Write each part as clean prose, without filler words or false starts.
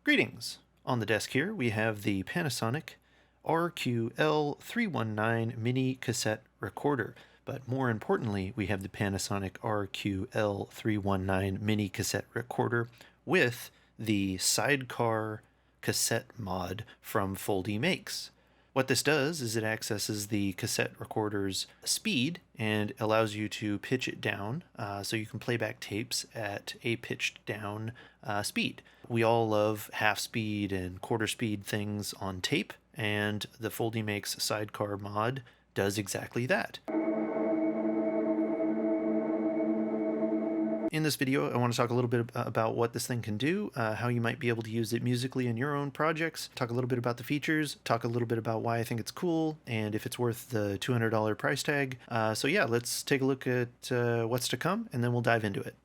Greetings! On the desk here we have the Panasonic RQL319 mini cassette recorder, but more importantly we have the Panasonic RQL319 mini cassette recorder with the Sidecar Cassette Mod from FoldyMakes. What this does is it accesses the cassette recorder's speed and allows you to pitch it down so you can play back tapes at a pitched down speed. We all love half speed and quarter speed things on tape, and the FoldyMakes Sidecar Mod does exactly that. In this video, I want to talk a little bit about what this thing can do, how you might be able to use it musically in your own projects, talk a little bit about the features, talk a little bit about why I think it's cool, and if it's worth the $200 price tag. So yeah, let's take a look at what's to come, and then we'll dive into it.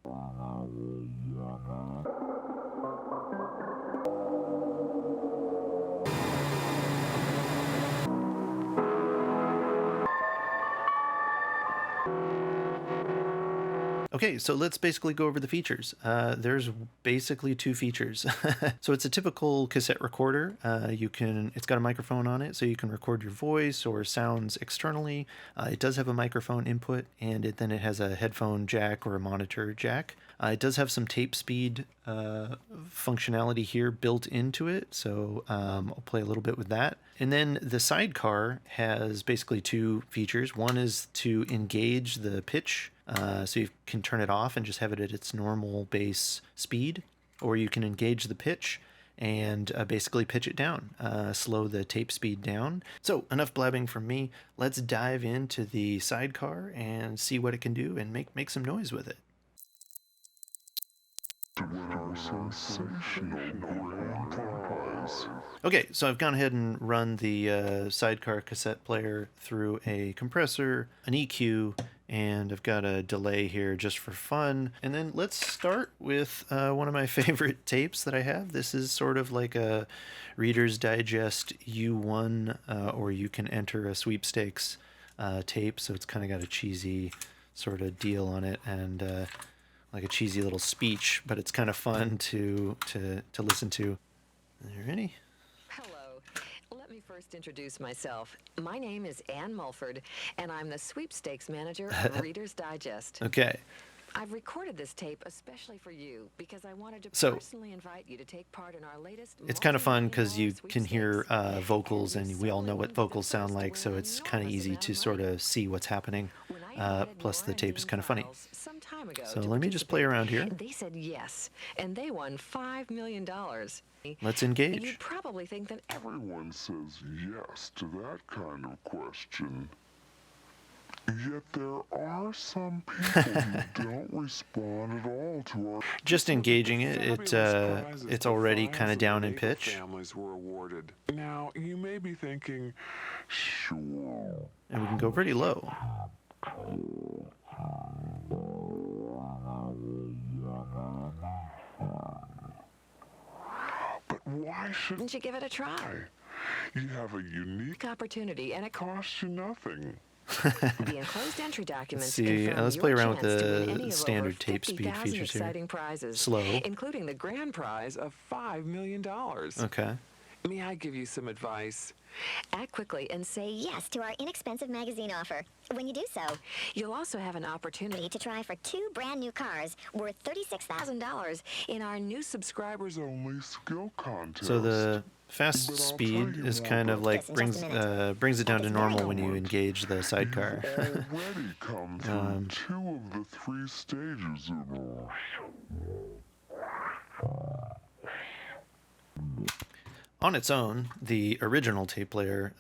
Okay, so let's basically go over the features. There's basically two features. So it's a typical cassette recorder. It's got a microphone on it, so you can record your voice or sounds externally. It does have a microphone input, and then it has a headphone jack or a monitor jack. It does have some tape speed functionality here built into it, so I'll play a little bit with that. And then the Sidecar has basically two features. One is to engage the pitch, so you can turn it off and just have it at its normal bass speed, or you can engage the pitch and basically pitch it down, slow the tape speed down. So enough blabbing from me. Let's dive into the Sidecar and see what it can do and make some noise with it. Okay, so I've gone ahead and run the Sidecar cassette player through a compressor, an EQ, and I've got a delay here just for fun. And then let's start with one of my favorite tapes that I have. This is sort of like a Reader's Digest U1 or you can enter a sweepstakes tape, so it's kind of got a cheesy sort of deal on it, and like a cheesy little speech, but it's kind of fun to listen to. Are there any? Hello. Let me first introduce myself. My name is Ann Mulford, and I'm the sweepstakes manager of Reader's Digest. Okay. I've recorded this tape especially for you because I wanted to personally invite you to take part in our latest. It's kind of fun because you can hear vocals, and we all know what vocals sound like, so it's kind of easy to sort of see what's happening. Plus the tape is kind of funny. So let me just play around here. They said yes, and they won $5 million. Let's engage. You probably think that everyone says yes to that kind of question. Yet there are some people who don't respond at all to our... Just engaging it, it's already kind of down in pitch. Families were awarded. Now, you may be thinking, sure. And we can go pretty low. But why shouldn't you give it a try? You have a unique opportunity, and it costs you nothing. The enclosed entry documents. See, let's play around with the standard tape speed features here. Prizes, slow, including the grand prize of $5 million. Okay. May I give you some advice? Act quickly and say yes to our inexpensive magazine offer. When you do so, you'll also have an opportunity to try for 2 brand new cars worth $36,000 in our new subscribers-only skill contest. So the fast speed is kind of like brings it down to normal when you engage the Sidecar. Already come through 2 of the 3 stages of On its own, the original tape player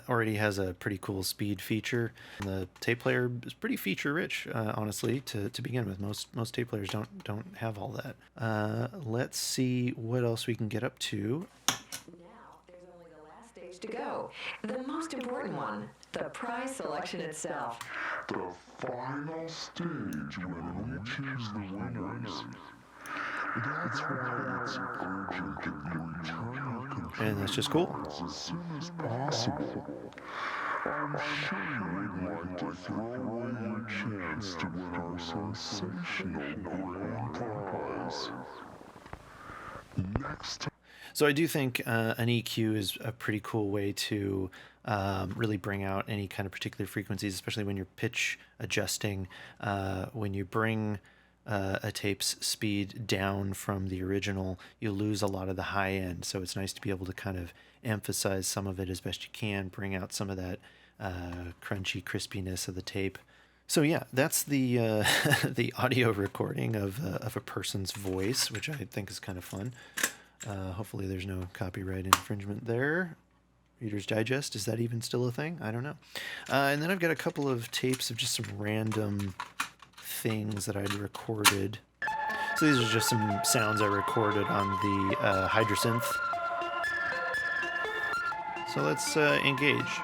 already has a pretty cool speed feature. The tape player is pretty feature-rich, honestly, to begin with. Most tape players don't have all that. Let's see what else we can get up to. Now, there's only the last stage to go. The most important one, the prize selection itself. The final stage when we choose the winners. That's why it's urgent that you return your computer And that's just cool. as soon as possible. I'm sure you would like to throw away your chance to win our sensational grand prize. Next time. So I do think an EQ is a pretty cool way to really bring out any kind of particular frequencies, especially when you're pitch adjusting. When you bring a tape's speed down from the original, you lose a lot of the high end. So it's nice to be able to kind of emphasize some of it as best you can, bring out some of that crunchy crispiness of the tape. So yeah, that's the the audio recording of a person's voice, which I think is kind of fun. Hopefully there's no copyright infringement there. Reader's Digest, is that even still a thing? I don't know. And then I've got a couple of tapes of just some random things that I'd recorded. So these are just some sounds I recorded on the Hydrosynth. So let's engage.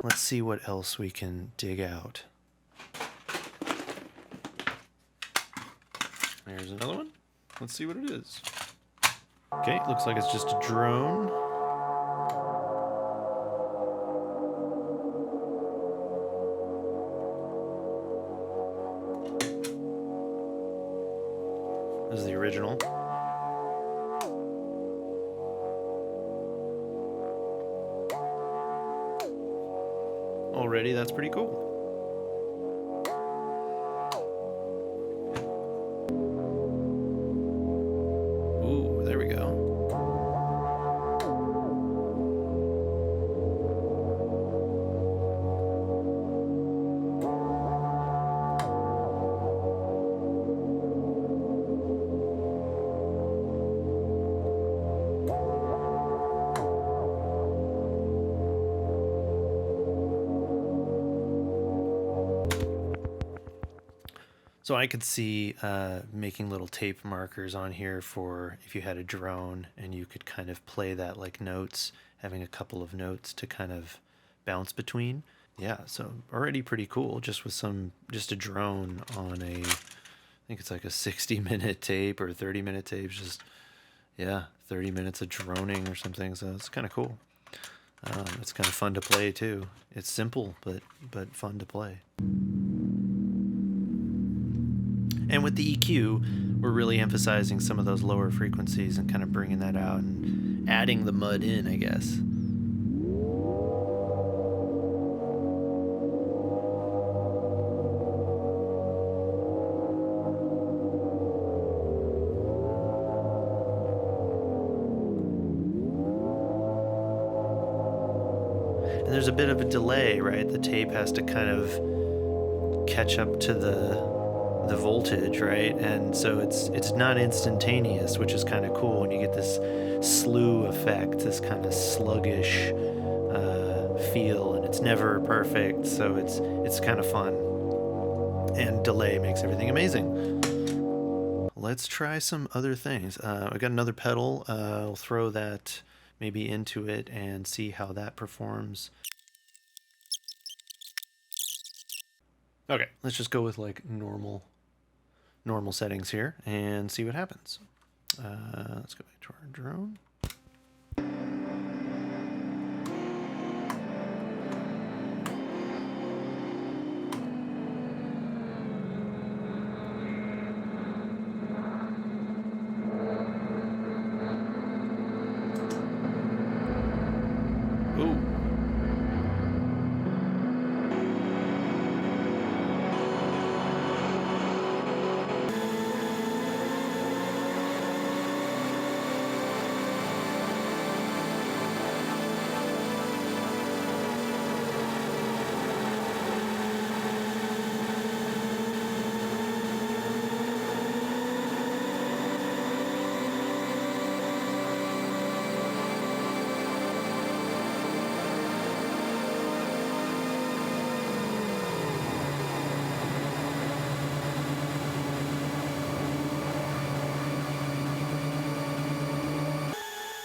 Let's see what else we can dig out. There's another one. Let's see what it is. Okay, looks like it's just a drone. This is the original. Already, that's pretty cool. Ooh, there we go. So I could see making little tape markers on here for if you had a drone and you could kind of play that like notes, having a couple of notes to kind of bounce between. Yeah, so already pretty cool just with just a drone on I think it's like a 60-minute tape or 30-minute tape. Just, yeah, 30 minutes of droning or something. So it's kind of cool. It's kind of fun to play too. It's simple, but fun to play. And with the EQ, we're really emphasizing some of those lower frequencies and kind of bringing that out and adding the mud in, I guess. And there's a bit of a delay, right? The tape has to kind of catch up to the voltage, right? And so it's not instantaneous, which is kind of cool when you get this slew effect, this kind of sluggish feel, and it's never perfect, so it's kind of fun. And delay makes everything amazing. Let's try some other things. I got another pedal. I'll throw that maybe into it and see how that performs. Okay, let's just go with like normal settings here and see what happens. Let's go back to our drone. Ooh.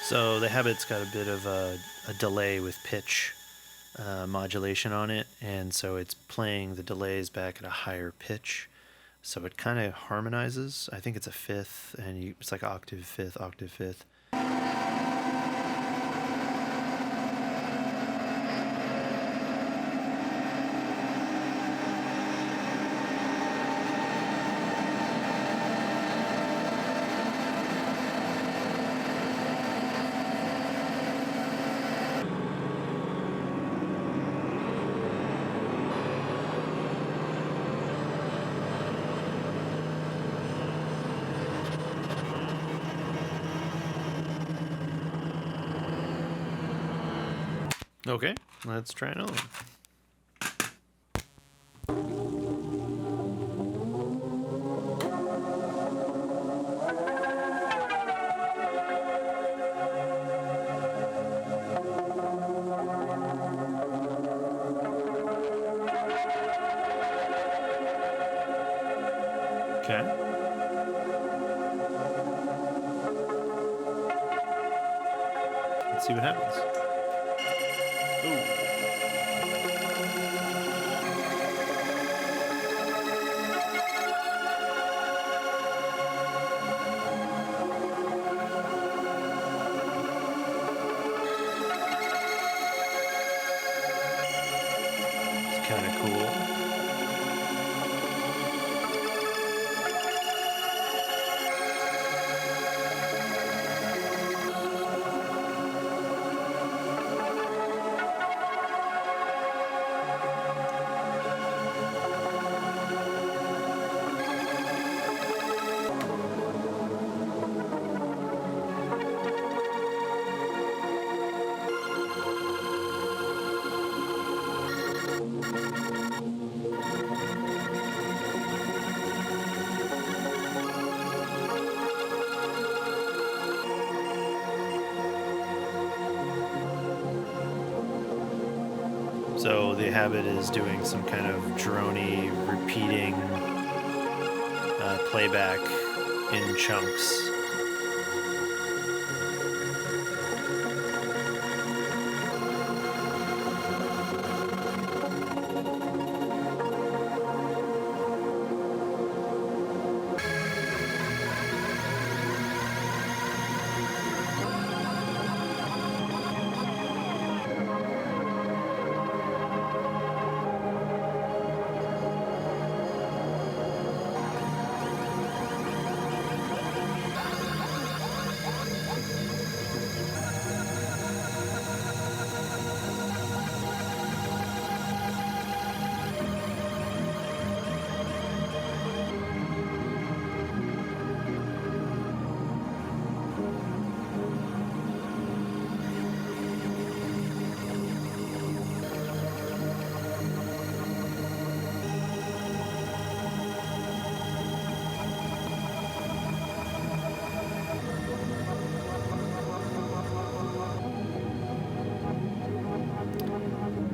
So the Habit's got a bit of a delay with pitch modulation on it, and so it's playing the delays back at a higher pitch. So it kind of harmonizes. I think it's a fifth, and it's like octave fifth, octave fifth. Okay, let's try another one. Okay. Let's see what happens. Ooh. It's kind of cool. So the Habit is doing some kind of droney, repeating playback in chunks.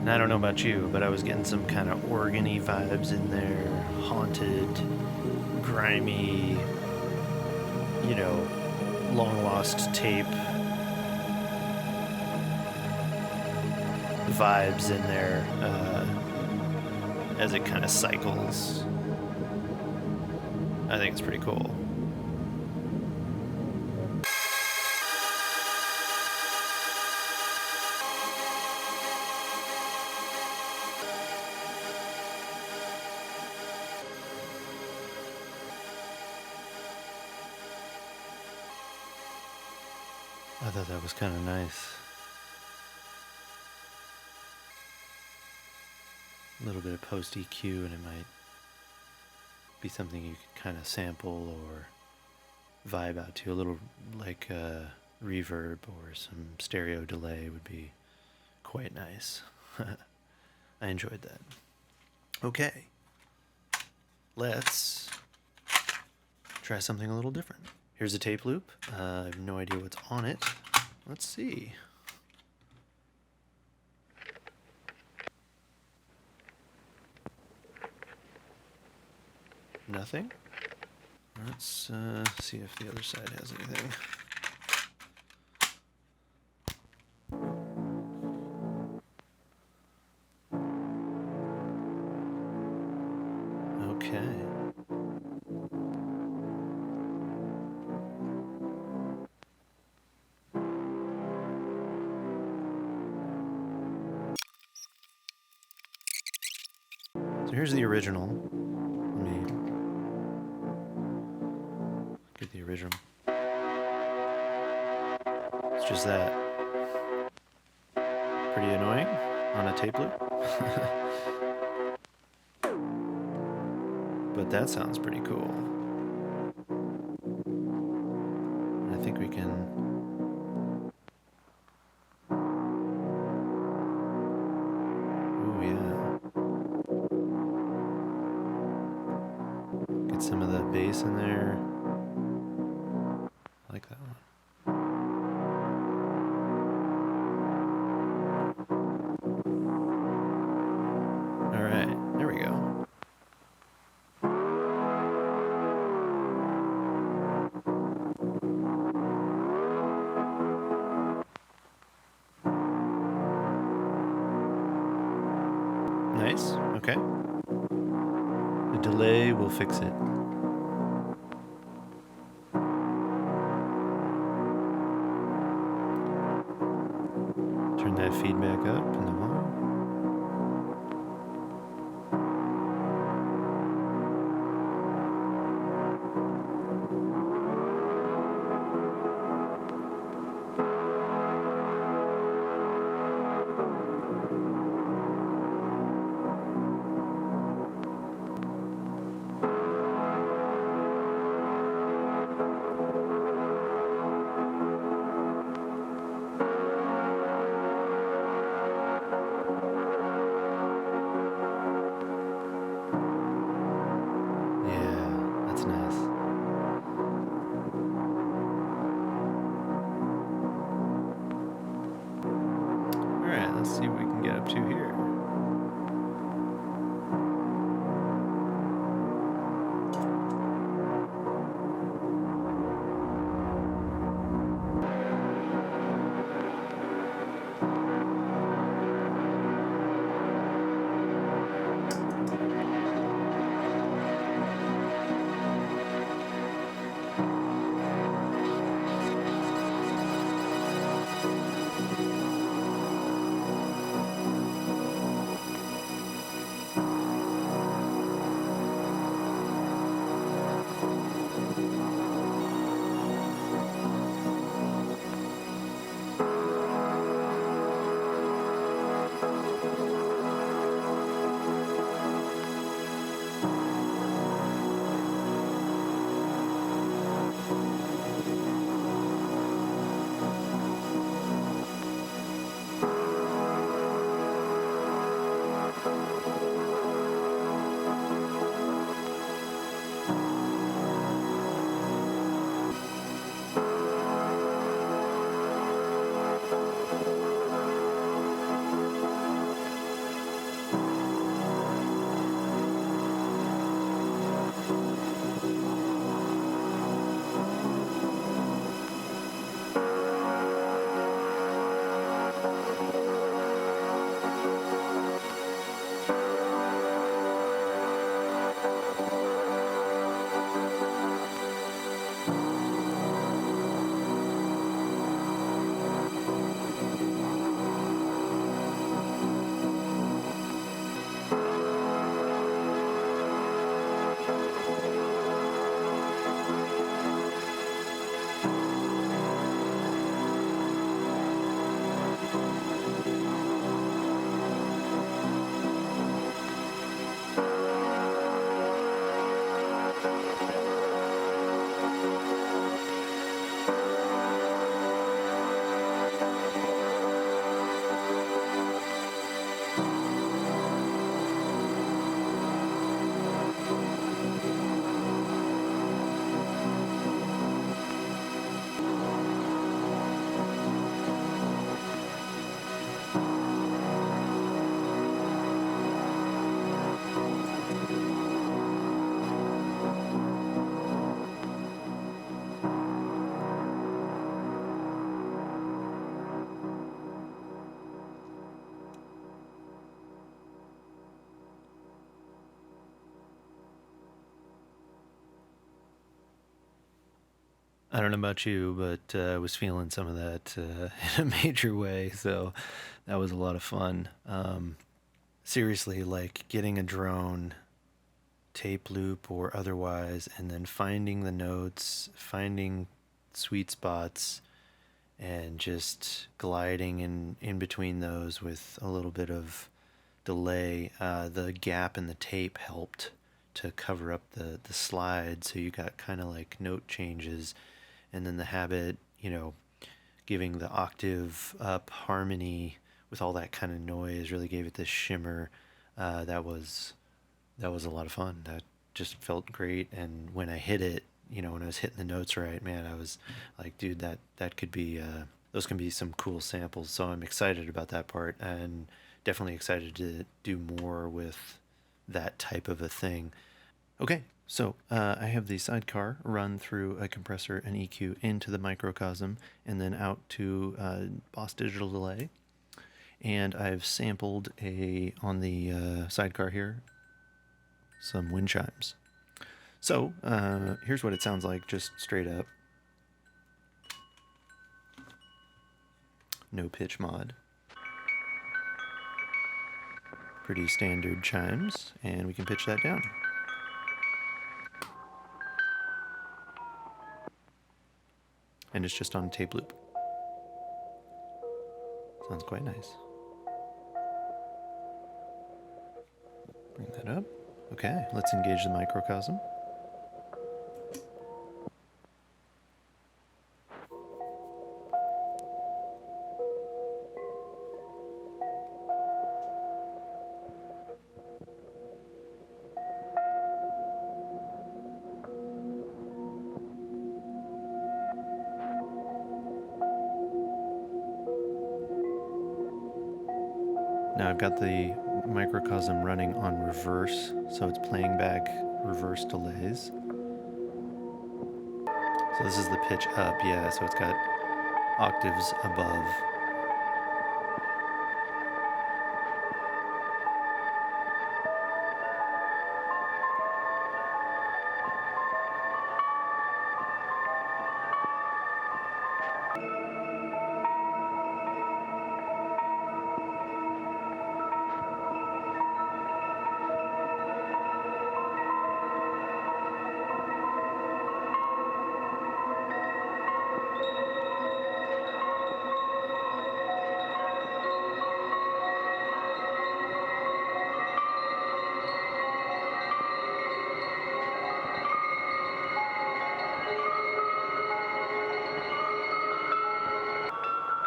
And I don't know about you, but I was getting some kind of organy vibes in there, haunted, grimy, you know, long lost tape vibes in there as it kind of cycles. I think it's pretty cool. I thought that was kind of nice. A little bit of post EQ, and it might be something you could kind of sample or vibe out to. A little like reverb or some stereo delay would be quite nice. I enjoyed that. Okay, let's try something a little different. Here's a tape loop. I have no idea what's on it. Let's see. Nothing. Let's see if the other side has anything. here's the original. Let me get the original. It's just that. Pretty annoying on a tape loop. But that sounds pretty cool. I think we can... Ooh, yeah. Get some of the bass in there. I like that one. Alright, there we go. Nice, okay. The delay will fix it. Turn that feedback up in the volume. Yeah, that's nice. Alright, let's see what we can get up to here. I don't know about you, but I was feeling some of that in a major way, so that was a lot of fun. seriously, like getting a drone, tape loop or otherwise, and then finding the notes, finding sweet spots, and just gliding in between those with a little bit of delay. The gap in the tape helped to cover up the slide, so you got kind of like note changes, and then the habit, giving the octave up harmony with all that kind of noise really gave it this shimmer. That was a lot of fun. That just felt great. And when I hit it, when I was hitting the notes right, man, I was like, dude, that could be, those can be some cool samples. So I'm excited about that part, and definitely excited to do more with that type of a thing. Okay, so I have the sidecar run through a compressor and EQ into the microcosm and then out to Boss Digital Delay. And I've sampled on the sidecar here, some wind chimes. So here's what it sounds like just straight up. No pitch mod. Pretty standard chimes, and we can pitch that down. And it's just on a tape loop. Sounds quite nice. Bring that up. Okay, let's engage the microcosm. Now I've got the microcosm running on reverse, so it's playing back reverse delays. So this is the pitch up, yeah, so it's got octaves above.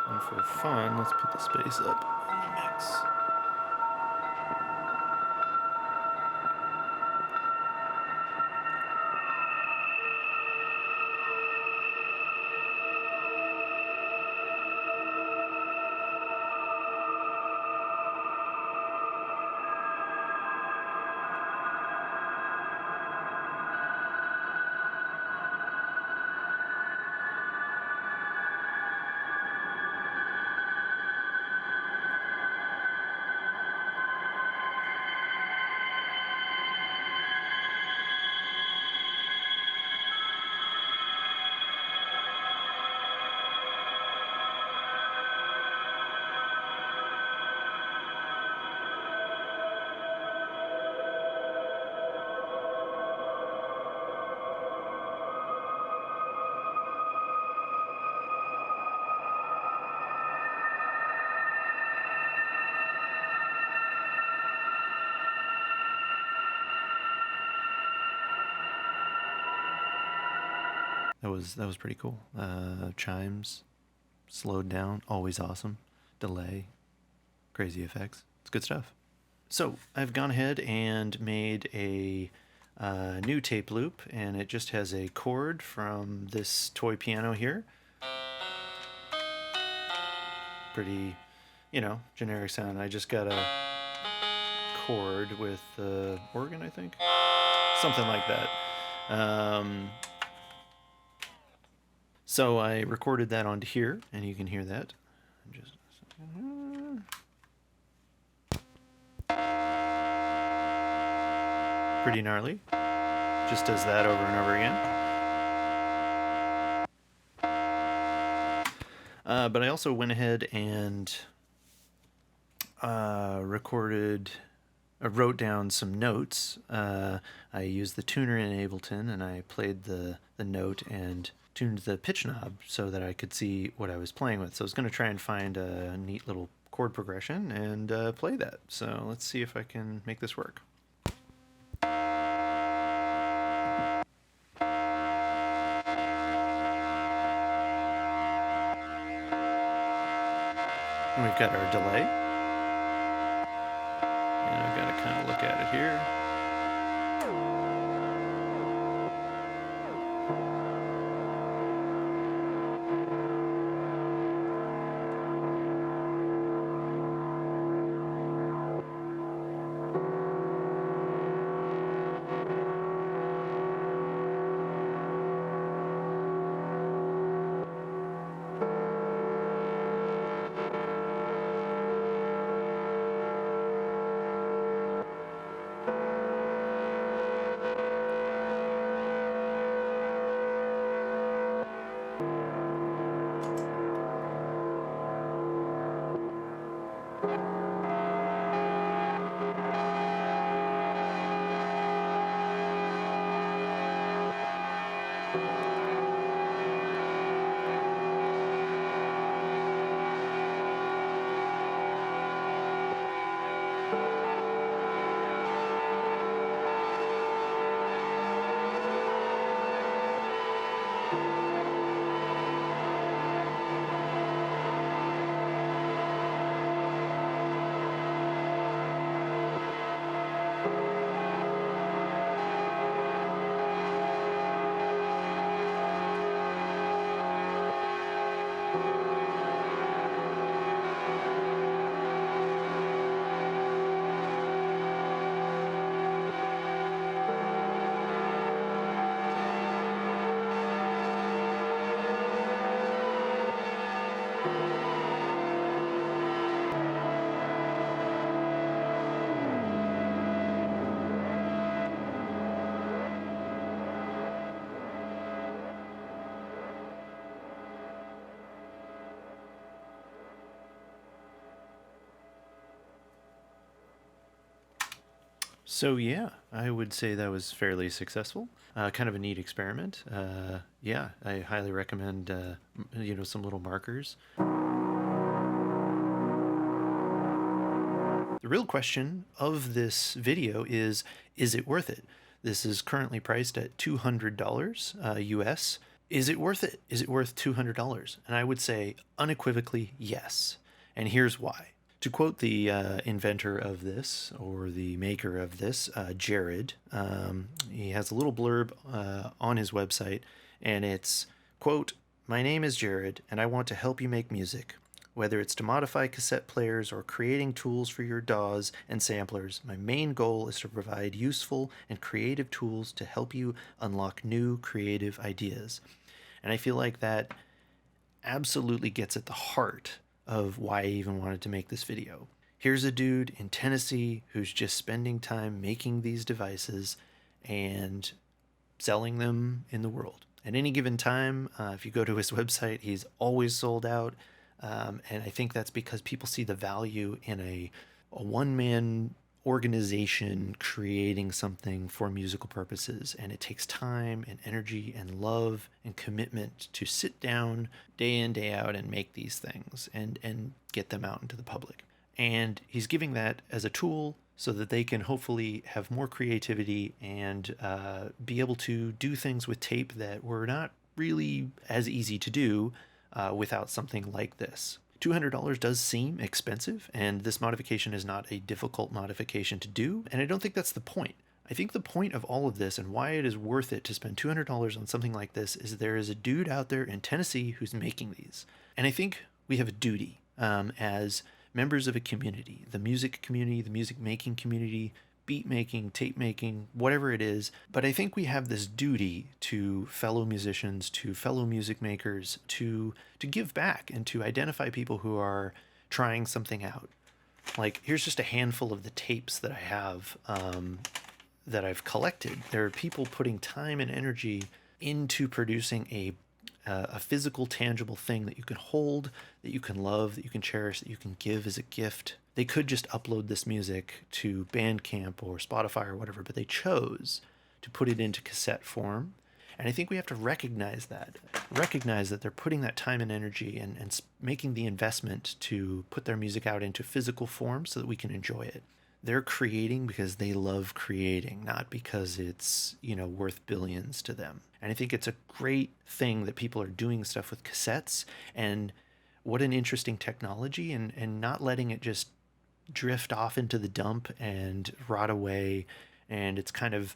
And for fun, let's put the space up in the mix. That was pretty cool. Chimes, slowed down, always awesome. Delay, crazy effects. It's good stuff. So I've gone ahead and made a new tape loop, and it just has a chord from this toy piano here. Pretty, generic sound. I just got a chord with the organ, I think. Something like that. So I recorded that onto here, and you can hear that. Pretty gnarly. Just does that over and over again. But I also went ahead and recorded wrote down some notes. I used the tuner in Ableton, and I played the note and tuned the pitch knob so that I could see what I was playing with. So I was going to try and find a neat little chord progression and play that. So let's see if I can make this work. And we've got our delay. And I've got to kind of look at it here. So yeah, I would say that was fairly successful. Kind of a neat experiment. Yeah, I highly recommend, some little markers. The real question of this video is it worth it? This is currently priced at $200 US. Is it worth it? Is it worth $200? And I would say unequivocally yes. And here's why. To quote the inventor of this, or the maker of this, Jared, he has a little blurb on his website, and it's, quote, "My name is Jared, and I want to help you make music. Whether it's to modify cassette players or creating tools for your DAWs and samplers, my main goal is to provide useful and creative tools to help you unlock new creative ideas." And I feel like that absolutely gets at the heart of why I even wanted to make this video. Here's a dude in Tennessee who's just spending time making these devices and selling them in the world. At any given time, if you go to his website, he's always sold out. And I think that's because people see the value in a one-man organization creating something for musical purposes, and it takes time and energy and love and commitment to sit down day in, day out and make these things and get them out into the public. And he's giving that as a tool so that they can hopefully have more creativity and be able to do things with tape that were not really as easy to do without something like this. $200 does seem expensive, and this modification is not a difficult modification to do, and I don't think that's the point. I think the point of all of this and why it is worth it to spend $200 on something like this is there is a dude out there in Tennessee who's making these. And I think we have a duty as members of a community, the music community, the music making community, beat making, tape making, whatever it is. But I think we have this duty to fellow musicians, to fellow music makers, to give back and to identify people who are trying something out. Like, here's just a handful of the tapes that I have that I've collected. There are people putting time and energy into producing a a physical, tangible thing that you can hold, that you can love, that you can cherish, that you can give as a gift. They could just upload this music to Bandcamp or Spotify or whatever, but they chose to put it into cassette form. And I think we have to recognize that they're putting that time and energy and making the investment to put their music out into physical form so that we can enjoy it. They're creating because they love creating, not because it's, worth billions to them. And I think it's a great thing that people are doing stuff with cassettes, and what an interesting technology, and not letting it just drift off into the dump and rot away. And it's kind of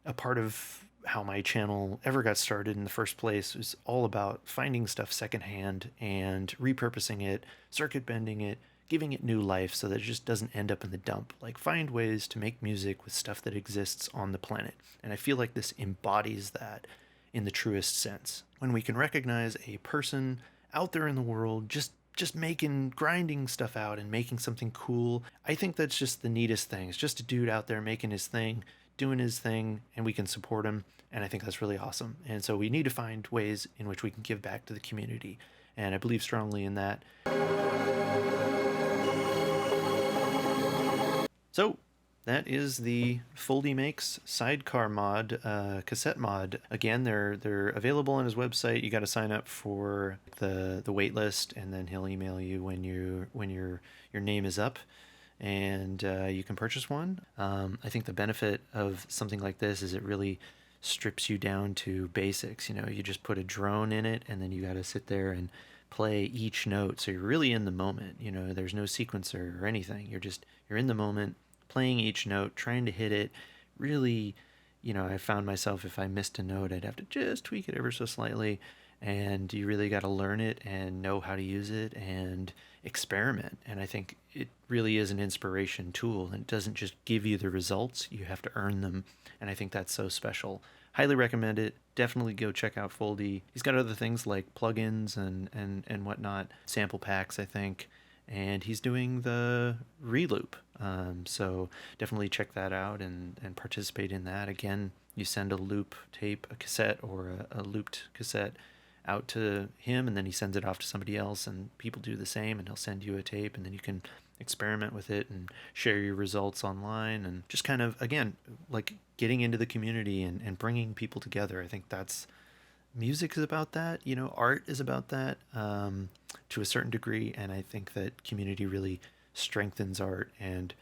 a part of how my channel ever got started in the first place. It was all about finding stuff secondhand and repurposing it, circuit bending it, giving it new life so that it just doesn't end up in the dump. Like, find ways to make music with stuff that exists on the planet. And I feel like this embodies that in the truest sense. When we can recognize a person out there in the world just grinding stuff out and making something cool, I think that's just the neatest thing. It's just a dude out there making his thing, doing his thing, and we can support him. And I think that's really awesome. And so we need to find ways in which we can give back to the community. And I believe strongly in that. So that is the FoldyMakes Sidecar Mod, cassette mod. Again, they're available on his website. You got to sign up for the wait list, and then he'll email you when your name is up, and you can purchase one. I think the benefit of something like this is it really strips you down to basics. You just put a drone in it, and then you got to sit there and play each note, so you're really in the moment. There's no sequencer or anything. You're in the moment, playing each note, trying to hit it. Really, I found myself, if I missed a note, I'd have to just tweak it ever so slightly. And you really got to learn it and know how to use it and experiment. And I think it really is an inspiration tool, and it doesn't just give you the results, you have to earn them. And I think that's so special. Highly recommend it. Definitely go check out Foldy. He's got other things like plugins and whatnot, sample packs, I think. And he's doing the reloop. So definitely check that out and participate in that. Again, you send a loop tape, a cassette, or a looped cassette out to him, and then he sends it off to somebody else, and people do the same, and he'll send you a tape, and then you can experiment with it and share your results online, and just kind of, again, like getting into the community and bringing people together. I think that's, music is about that, art is about that, to a certain degree, and I think that community really strengthens art and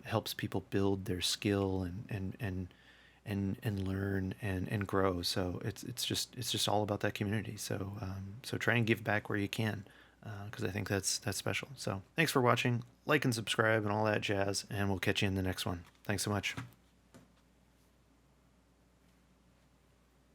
helps people build their skill and learn and grow. So it's just all about that community. So so try and give back where you can, because I think that's special. So thanks for watching. Like and subscribe and all that jazz, and we'll catch you in the next one. Thanks so much.